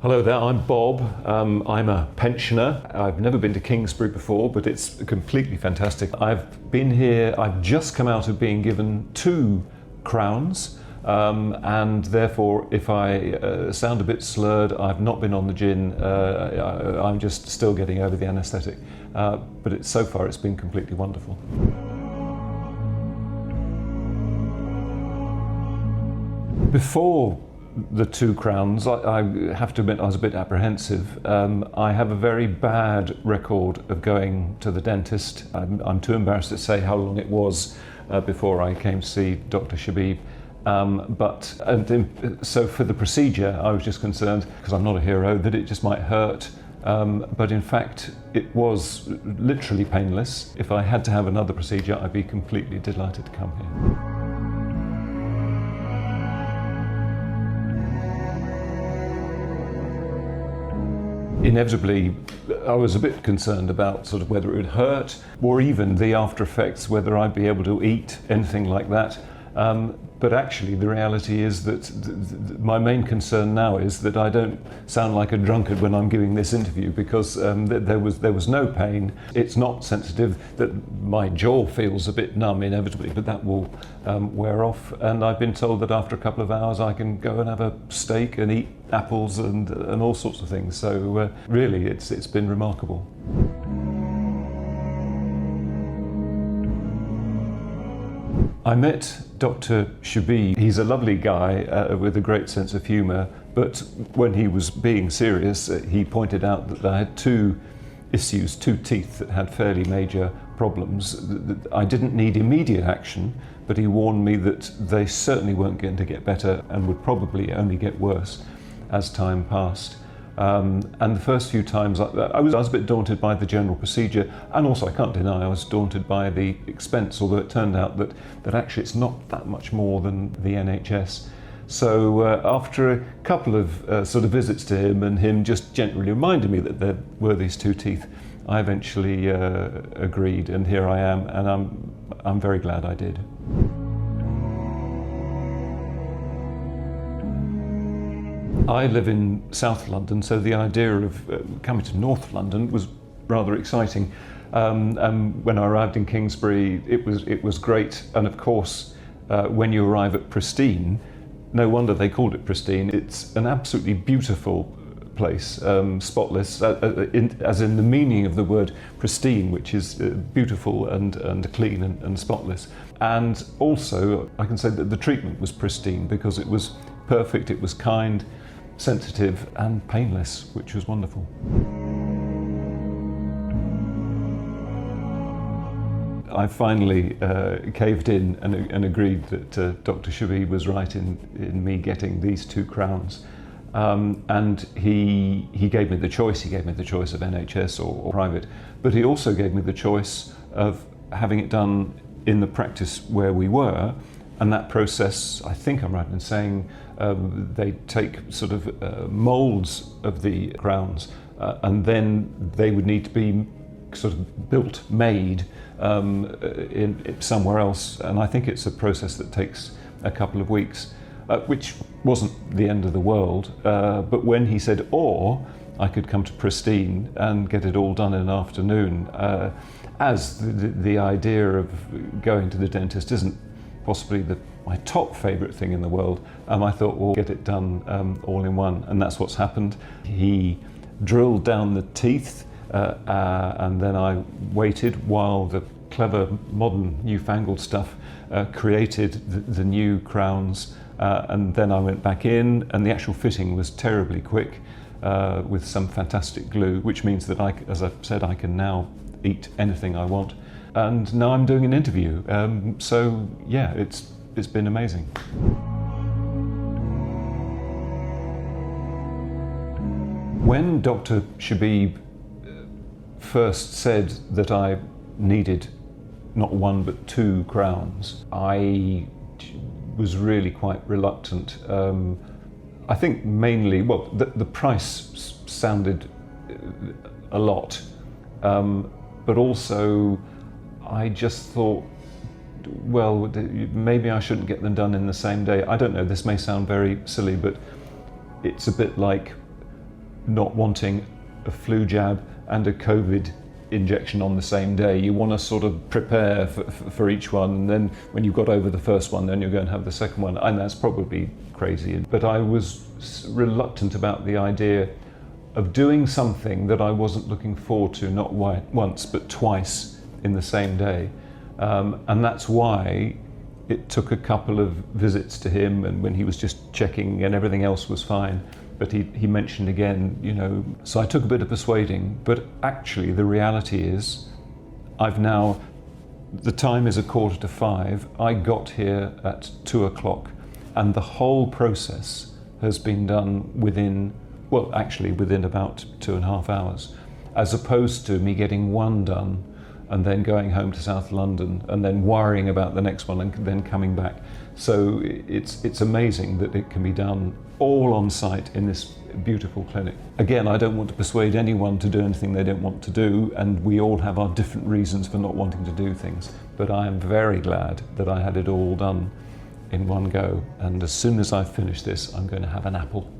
Hello there, I'm Bob. I'm a pensioner. I've never been to Kingsbury before, but it's completely fantastic. I've been here, I've just come out of being given 2 crowns, and therefore if I sound a bit slurred, I've not been on the gin. I'm just still getting over the anaesthetic. But so far it's been completely wonderful. Before the 2 crowns, I have to admit I was a bit apprehensive. I have a very bad record of going to the dentist. I'm too embarrassed to say how long it was before I came to see Dr. Shabib. So for the procedure, I was just concerned, because I'm not a hero, that it just might hurt. But in fact, it was literally painless. If I had to have another procedure, I'd be completely delighted to come here. Inevitably, I was a bit concerned about sort of whether it would hurt, or even the after effects, whether I'd be able to eat, anything like that. But actually, the reality is that my main concern now is that I don't sound like a drunkard when I'm giving this interview, because there was no pain. It's not sensitive. That my jaw feels a bit numb inevitably, but that will wear off. And I've been told that after a couple of hours I can go and have a steak and eat apples and all sorts of things. So really, it's been remarkable. I met Dr. Shabib. He's a lovely guy with a great sense of humour, but when he was being serious, he pointed out that I had 2 issues, 2 teeth that had fairly major problems. I didn't need immediate action, but he warned me that they certainly weren't going to get better and would probably only get worse as time passed. And the first few times I was a bit daunted by the general procedure, and also I can't deny I was daunted by the expense, although it turned out that actually it's not that much more than the NHS. So after a couple of sort of visits to him, and him just gently reminding me that there were these 2 teeth, I eventually agreed, and here I am, and I'm very glad I did. I live in South London, so the idea of coming to North London was rather exciting. When I arrived in Kingsbury, it was great. And of course, when you arrive at Pristine, no wonder they called it Pristine. It's an absolutely beautiful place, spotless, as in the meaning of the word pristine, which is beautiful and clean and spotless. And also, I can say that the treatment was pristine because it was perfect, it was kind, sensitive and painless, which was wonderful. I finally caved in and agreed that Dr. Shabib was right in me getting these 2 crowns. And he gave me the choice. He gave me the choice of NHS or private, but he also gave me the choice of having it done in the practice where we were. And that process, I think I'm right in saying, they take sort of moulds of the crowns, and then they would need to be sort of built, made in somewhere else. And I think it's a process that takes a couple of weeks, which wasn't the end of the world. But when he said, or I could come to Pristine and get it all done in an afternoon, as the idea of going to the dentist isn't possibly my top favourite thing in the world, I thought, well, get it done all in one, and that's what's happened. He drilled down the teeth, and then I waited while the clever, modern, newfangled stuff created the new crowns, and then I went back in, and the actual fitting was terribly quick with some fantastic glue, which means that as I said, I can now eat anything I want. And now I'm doing an interview, so yeah, it's been amazing. When Dr. Shabib first said that I needed not 1 but 2 crowns, I was really quite reluctant. I think mainly, well, the price sounded a lot, but also I just thought, well, maybe I shouldn't get them done in the same day. I don't know, this may sound very silly, but it's a bit like not wanting a flu jab and a COVID injection on the same day. You want to sort of prepare for each one, and then when you've got over the first one, then you're going to have the second one, and that's probably crazy. But I was reluctant about the idea of doing something that I wasn't looking forward to, not once but twice in the same day, and that's why it took a couple of visits to him, and when he was just checking and everything else was fine. But he mentioned again, so I took a bit of persuading, but actually the reality is the time is 4:45, I got here at 2:00, and the whole process has been done within about 2.5 hours, as opposed to me getting one done and then going home to South London and then worrying about the next one and then coming back. So it's amazing that it can be done all on site in this beautiful clinic. Again, I don't want to persuade anyone to do anything they don't want to do, and we all have our different reasons for not wanting to do things. But I am very glad that I had it all done in one go, and as soon as I finish this, I'm going to have an apple.